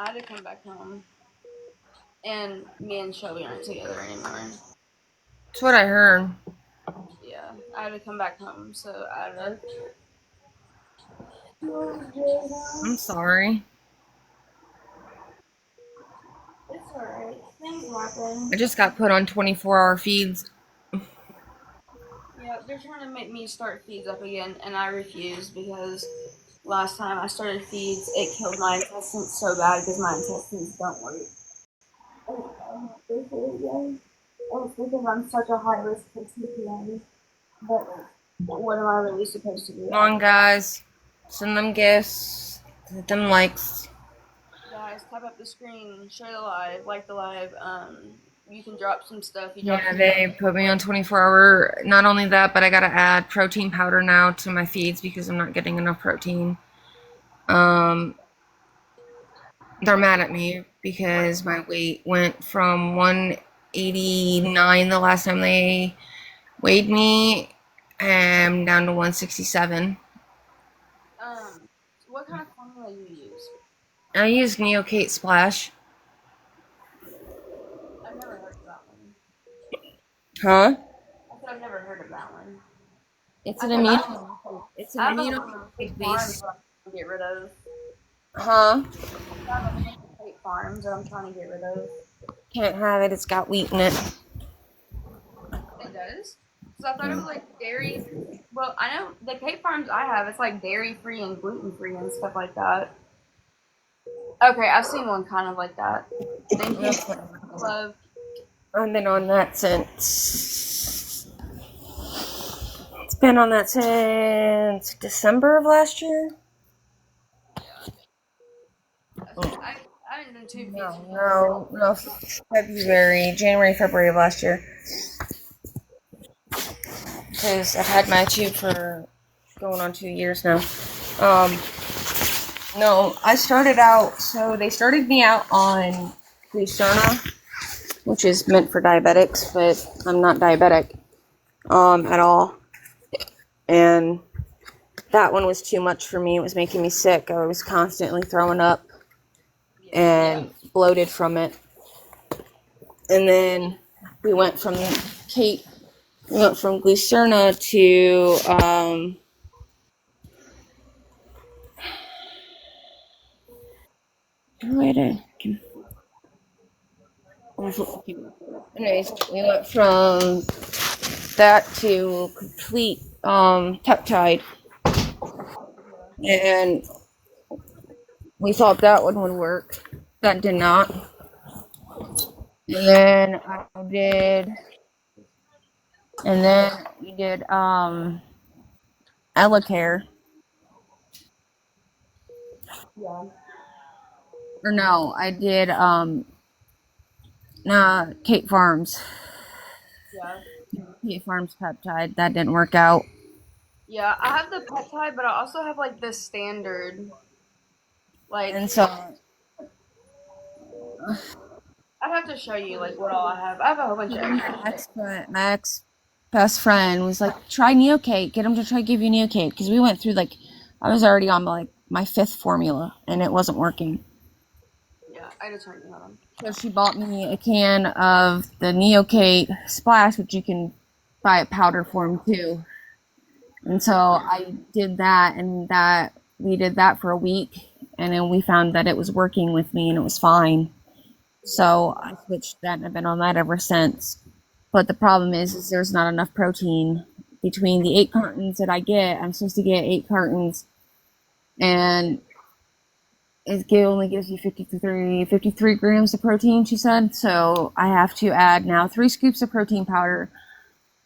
I had to come back home, and me and Shelby aren't together anymore. That's what I heard. Yeah, I had to come back home, so I had I'm sorry. It's alright. Things happen. I just got put on 24-hour feeds. Yeah, they're trying to make me start feeds up again, and I refuse because last time I started feeds, it killed my intestines so bad because my intestines don't work. It's because I'm such a high risk for TPN. But what am I really supposed to do? Come on, guys. Send them gifts. Hit them likes. Guys, tap up the screen, share the live, like the live. You can drop some stuff. You drop Yeah, some. they put me on 24-hour. Not only that, but I gotta add protein powder now to my feeds because I'm not getting enough protein. Um, they're mad at me because my weight went from 189 the last time they weighed me, and down to 167. What kind of formula you use? I use Neocate Splash. I've never heard of that one. Huh? I said I've never heard of that one. It's I an said amino. It's an I have a amino bunch of fake acid farms base. that I'm trying to get rid of. Huh? I have a bunch of fake farms that I'm trying to get rid of. Can't have it. It's got wheat in it. It does? So I thought it was like dairy. Well, I know the Cape Farms I have, it's like dairy free and gluten free and stuff like that. Okay, I've seen one kind of like that. Thank you. Love. I've been on that since. It's been on that since December of last year. I haven't done two feeds. No, January, February of last year. Because I've had my tube for going on 2 years now. No, I started out, so they started me out on Glucerna, which is meant for diabetics, but I'm not diabetic, at all. And that one was too much for me. It was making me sick. I was constantly throwing up and bloated from it. And then we went from Glucerna to, anyways, we went from that to complete peptide, and we thought that one would work. That did not. And then we did Elecare. Yeah. Or no, I did Kate Farms. Yeah. Kate Farms peptide. That didn't work out. Yeah, I have the peptide, but I also have like the standard. Like, And so I'd have to show you like what all I have. I have a whole bunch of extra shit. my ex best friend was like, try Neocate. Get him to try give you Neocate. Because we went through like, I was already on like my fifth formula and it wasn't working. Yeah, I just heard you them. So she bought me a can of the Neocate Splash, which you can buy at powder form too. And so I did that, and we did that for a week, and then we found that it was working with me and it was fine. So I switched that and I've been on that ever since. But the problem is there's not enough protein between the 8 cartons that I get. I'm supposed to get 8 cartons, and it only gives you 53 grams of protein, she said. So I have to add now 3 scoops of protein powder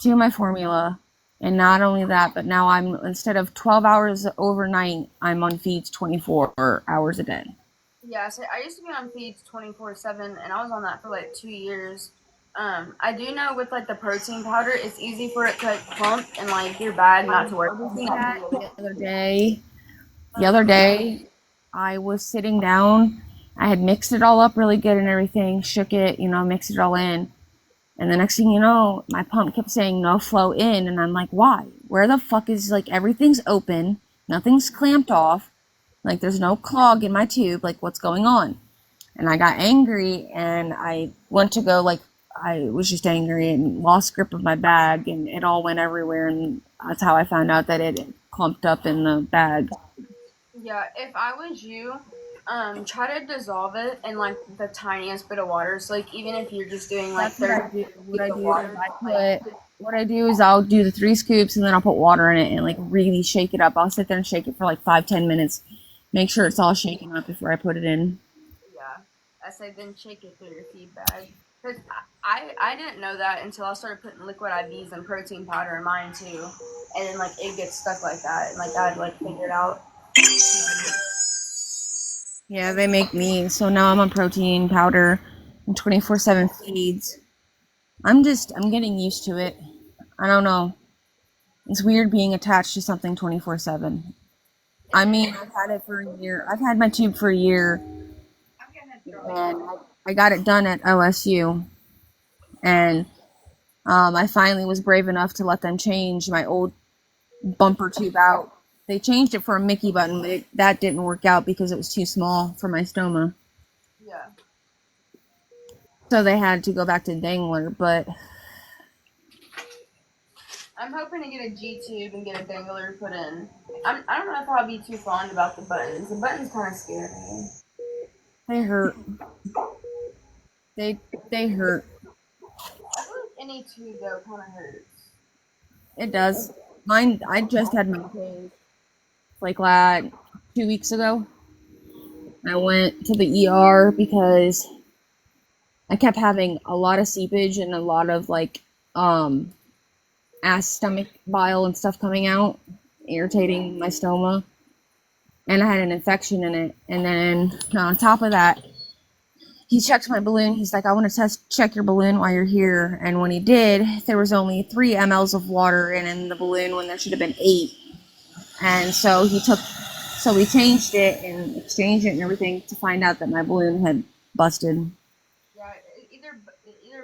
to my formula. And not only that, but now instead of 12 hours overnight, I'm on feeds 24 hours a day. Yeah, so I used to be on feeds 24/7, and I was on that for like 2 years. I do know with like the protein powder, it's easy for it to like clump and like your bag not to work. The other day, I was sitting down. I had mixed it all up really good and everything, shook it, mixed it all in. And the next thing you know, my pump kept saying no flow in. And I'm like, why? Where the fuck is, like, everything's open. Nothing's clamped off. Like, there's no clog in my tube. Like, what's going on? and I got angry, and I went to go, like, I was just angry and lost grip of my bag, and it all went everywhere, and that's how I found out that it clumped up in the bag. Yeah, if I was you, try to dissolve it in like the tiniest bit of water. So like even if you're just doing like That's what I 30 do. What scoops I of do is water, what I do is I'll do the 3 scoops, and then I'll put water in it and like really shake it up. I'll sit there and shake it for like 5-10 minutes, make sure it's all shaken up before I put it in. yeah, I say then shake it through your feed bag. Cause I didn't know that until I started putting liquid IVs and protein powder in mine too, and then like it gets stuck like that, and like I'd like figure it out. Yeah, they make me so now I'm on protein powder and 24/7 feeds. I'm getting used to it. I don't know. It's weird being attached to something 24/7. It I is. mean, I've had it for a year. I've had my tube for a year, I'm gonna throw it. and I got it done at OSU. And I finally was brave enough to let them change my old bumper tube out. They changed it for a Mickey button, but that didn't work out because it was too small for my stoma. Yeah. So they had to go back to dangler. But I'm hoping to get a G tube and get a dangler put in. I don't know if I'll be too fond about the buttons. The buttons kind of scare me. they hurt. They they hurt. I feel like any tube though kind of hurts. It does. Mine. I just had my change like 2 weeks ago. I went to the ER because I kept having a lot of seepage and a lot of like um ass stomach bile and stuff coming out, irritating my stoma. And I had an infection in it. And then on top of that, he checked my balloon. He's like, I want to check your balloon while you're here. And when he did, there was only 3 mLs of water in the balloon when there should have been 8. And so we changed it and exchanged it and everything to find out that my balloon had busted. Yeah, it either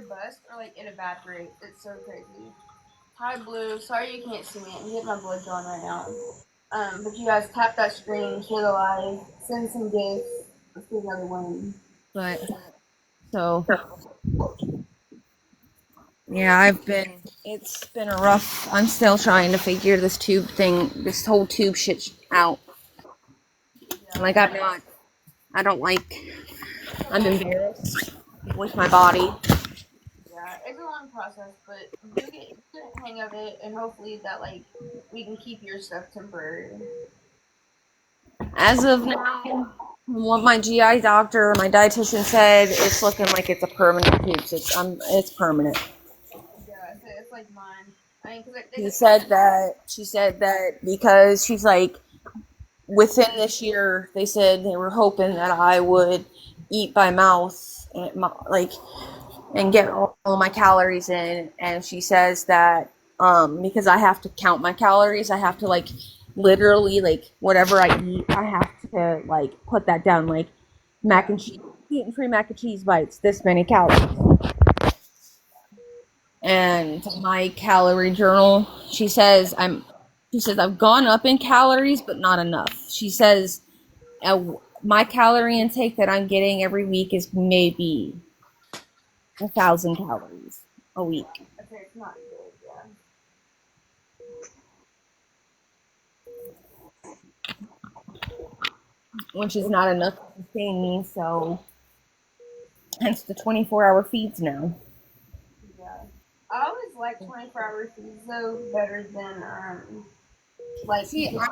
bust or like it evaporates. It's so crazy. Hi Blue, sorry you can't see me. I'm getting my blood drawn right now. But you guys tap that screen, share the live, send some gifts. Let's do another one. But so yeah, it's been a rough. I'm still trying to figure this whole tube shit out. Like Yeah, I don't like, I'm embarrassed with my body. yeah, it's a long process, but you get a hang of it, and hopefully that like we can keep your stuff temporary. As of now, what my GI doctor, my dietitian said, it's looking like it's a permanent tube. So it's permanent. Yeah, it's like mine. I mean, because She said that because she's like, within this year, they said they were hoping that I would eat by mouth and like and get all my calories in. And she says that because I have to count my calories, I have to like literally like whatever I eat, I have to like put that down. Like mac and cheese, eating 3 mac and cheese bites, this many calories. And my calorie journal, she says I've gone up in calories, but not enough. She says my calorie intake that I'm getting every week is maybe 1,000 calories a week, okay, it's not good. Yeah, which is not enough to sustain me. So, hence the 24-hour feeds now. yeah. I always like 24-hour feeds though better than like See, eating on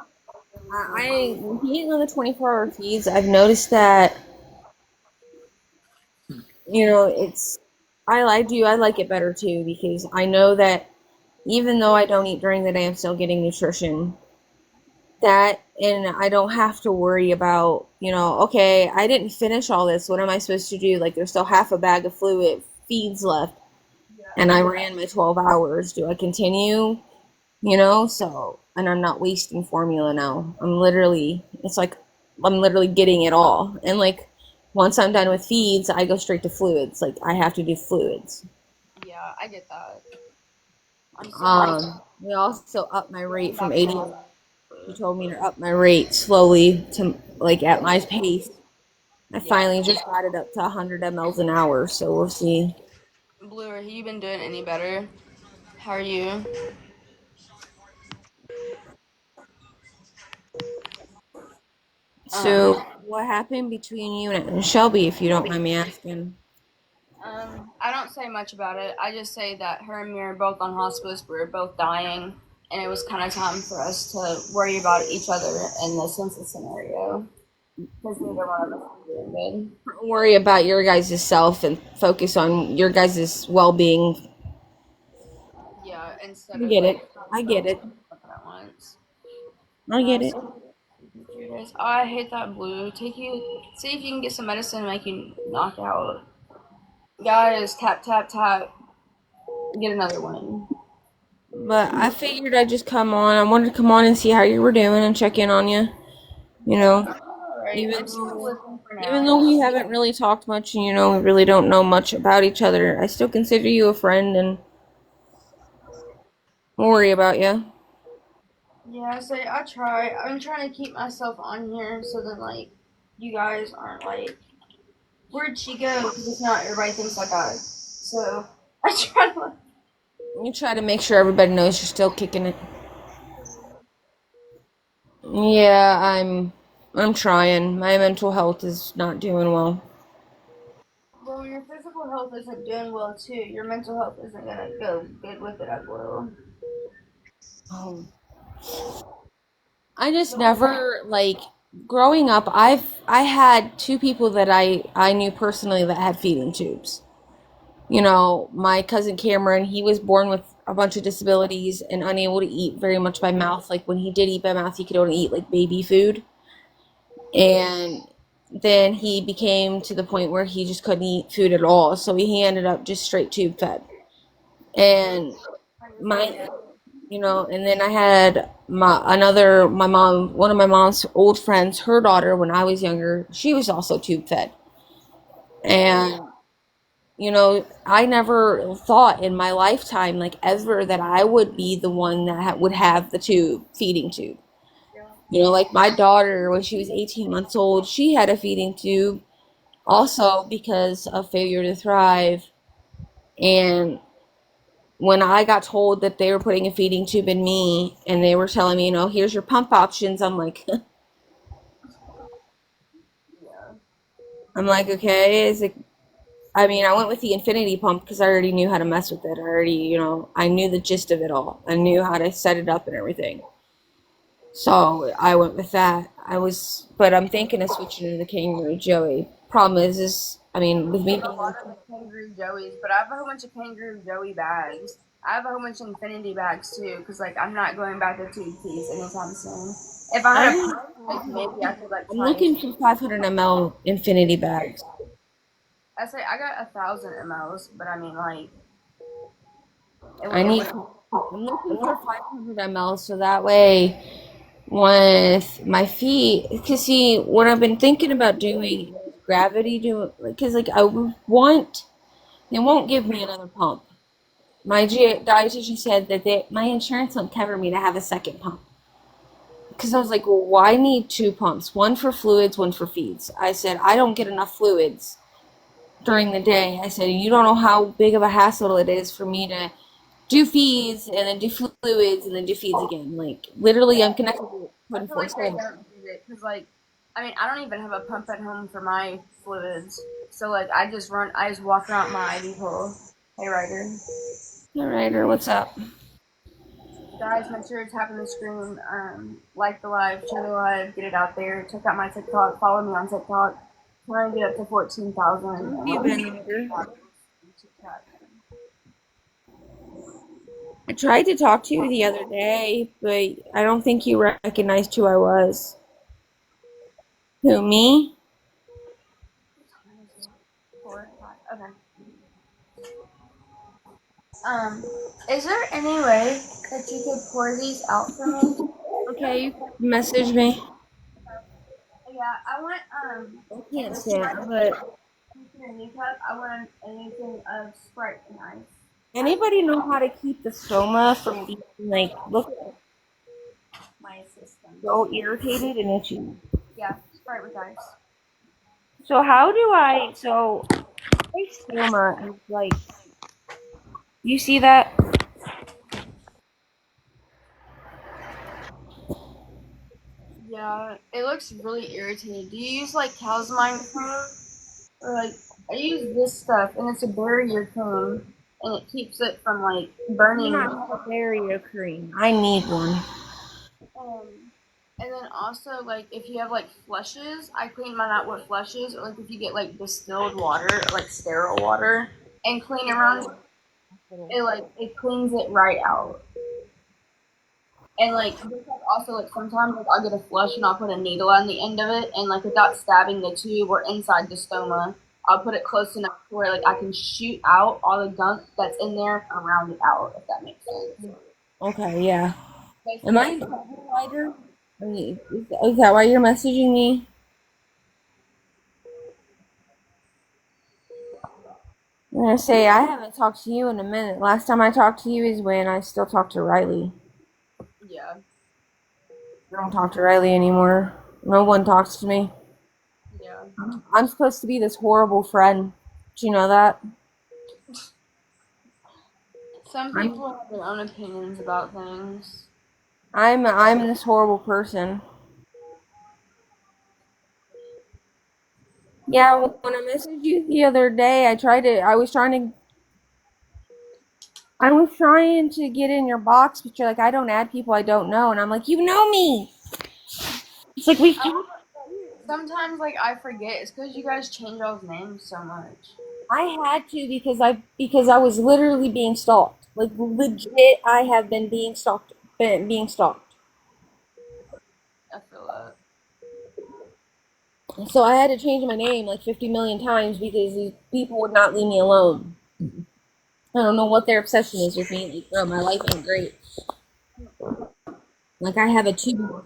the 24-hour feeds, I've noticed that it's I like it better too because I know that even though I don't eat during the day, I'm still getting nutrition. That and I don't have to worry about, okay, I didn't finish all this. What am I supposed to do? Like there's still half a bag of fluid feeds left yeah. and I ran my 12 hours. Do I continue? So and I'm not wasting formula now. It's like I'm literally getting it all. And like once I'm done with feeds, I go straight to fluids. Like I have to do fluids. Yeah, I get that. I'm so like We also up my going rate from back 80. on. She told me to up my rate slowly to like at my pace. I Yeah. finally just got it up to 100 mLs an hour, so we'll see. Blue, have you been doing any better? How are you? Um, So, what happened between you and Shelby, if you don't mind me asking? I don't say much about it. I just say that her and me are both on hospice. We were both dying, and it was kind of time for us to worry about each other in the census scenario because neither one of us was doing good. Don't worry about your guys' self and focus on your guys' well being. Yeah, instead I of get like it. I get it. at once. I get it. So, oh, I hate that blue. Take you. See if you can get some medicine and make you knock out. Guys, tap tap tap. Get another one. But I figured I'd just come on. I wanted to come on and see how you were doing and check in on you. You Yeah, know, all right. even I'm still though living for even though now. we haven't really talked much and we really don't know much about each other, I still consider you a friend and worry about you. Yeah, so I try. I'm trying to keep myself on here so that like you guys aren't like, where'd she go? Because if not, everybody thinks I died. So I try to. Like, You try to make sure everybody knows you're still kicking it. Yeah, I'm trying. My mental health is not doing well. well, when your physical health isn't doing well too, your mental health isn't gonna go good with it as well. Um, I just never like growing up. I had two people that I knew personally that had feeding tubes. My cousin Cameron, he was born with a bunch of disabilities and unable to eat very much by mouth. Like when he did eat by mouth, he could only eat like baby food. And then he became to the point where he just couldn't eat food at all. So he ended up just straight tube fed. And my and then I had my mom, one of my mom's old friends, her daughter when I was younger, she was also tube fed. And I never thought in my lifetime, like ever, that I would be the one that would have the feeding tube. Like my daughter, when she was 18 months old, she had a feeding tube also because of failure to thrive. And when I got told that they were putting a feeding tube in me and they were telling me, here's your pump options, I'm like, Yeah. I'm like, okay, is it? I mean, I went with the infinity pump because I already knew how to mess with it. I already, I knew the gist of it all. I knew how to set it up and everything. So I went with that. But I'm thinking of switching to the kangaroo Joey. Problem is, I mean, with me A lot being, of kangaroo joeys, but I have a whole bunch of kangaroo joey bags. I have a whole bunch of infinity bags too, because like I'm not going back to tube fees anytime soon. If I had a I'm, pump, like maybe I could like I'm try and. looking for 500 ml infinity bags. I say I got 1,000 mLs, but I mean like I it need. would. I'm looking for 500 ml so that way, with my feet, because see, what I've been thinking about doing is gravity do because like they won't give me another pump. My dietitian said that my insurance won't cover me to have a second pump. Because I was like, well, why need two pumps? One for fluids, one for feeds. I said, I don't get enough fluids during the day. I said, you don't know how big of a hassle it is for me to do feeds and then do fluids and then do feeds again. Like, literally, I'm connected I feel like they 24/7. don't use it because like I mean I don't even have a pump at home for my fluids, so like I just walk around my IV pole. Hey Ryder, All right, or what's up? guys, make sure to tap on the screen, like the live, share the live, get it out there. Check out my TikTok, follow me on TikTok. Trying to get up to 14,000. Where have you been, Ryder? I tried to talk to you the other day, but I don't think you recognized who I was. Who, me? Okay. Um, is there any way that you could pour these out for me? Okay, you message me. Yeah, I want I can't this is stand, but a new cup. I want anything of Sprite and ice. anybody know how to keep the stoma from being like look My assistant. so irritated and itchy? Yeah, Sprite with ice. So how do I? So my stoma is like. You see that? Yeah, it looks really irritating. Do you use like calcium cream? Or like I use this stuff and it's a barrier cream and it keeps it from like I do burning. not have a barrier cream. I need one. Um, and then also like if you have like flushes, I clean mine out with flushes or like if you get like distilled water or like sterile water and clean around it like it cleans it right out. And like also like sometimes like I'll get a flush and I'll put a needle on the end of it and like without stabbing the tube or inside the stoma, I'll put it close enough to where like I can shoot out all the gunk that's in there around it out, if that makes sense. Okay, yeah. Am Basically I in trouble, Ryder? Is that why you're messaging me? I'm gonna say I haven't talked to you in a minute. Last time I talked to you is when I still talked to Riley. yeah. I don't talk to Riley anymore. No one talks to me. Yeah. I'm supposed to be this horrible friend. Do you know that? Some I'm people have their own opinions about things. I'm this horrible person. Yeah, when I messaged you the other day, I was trying to get in your box, but you're like, I don't add people I don't know, and I'm like, you know me. It's like we Sometimes like I forget. It's because you guys change y'all's names so much. I had to because I was literally being stalked. Like legit, I have been being stalked. Been being stalked. I feel that. So I had to change my name like 50 million times because these people would not leave me alone. I don't know what their obsession is with me. Like, bro, my life ain't great. Like I have a tube in my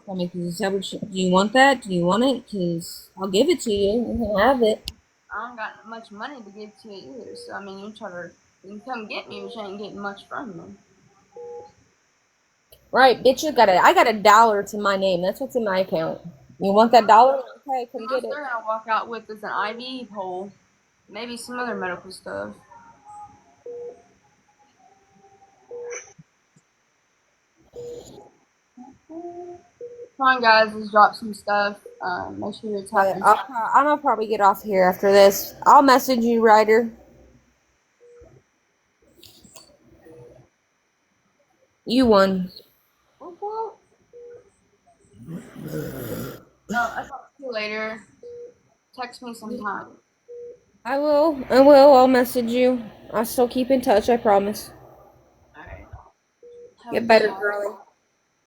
stomach. Do you want that? Do you want it? Because I'll give it to you. You can have it. I don't got much money to give to you either. So I mean, you can come get me, but you ain't getting much from me. Right, bitch. I got $1 to my name. That's what's in my account. You want that dollar? Okay, The come get most it. they're gonna walk out with is an IV pole, maybe some other medical stuff. Come on, guys, let's drop some stuff. Make sure you're But tapping. I'm gonna probably get off here after this. I'll message you, Ryder. You won. I'll talk to you later. Text me sometime. I will. I will. I'll message you. I'll still keep in touch. I promise. All right. Have a Get good better, night. girlie.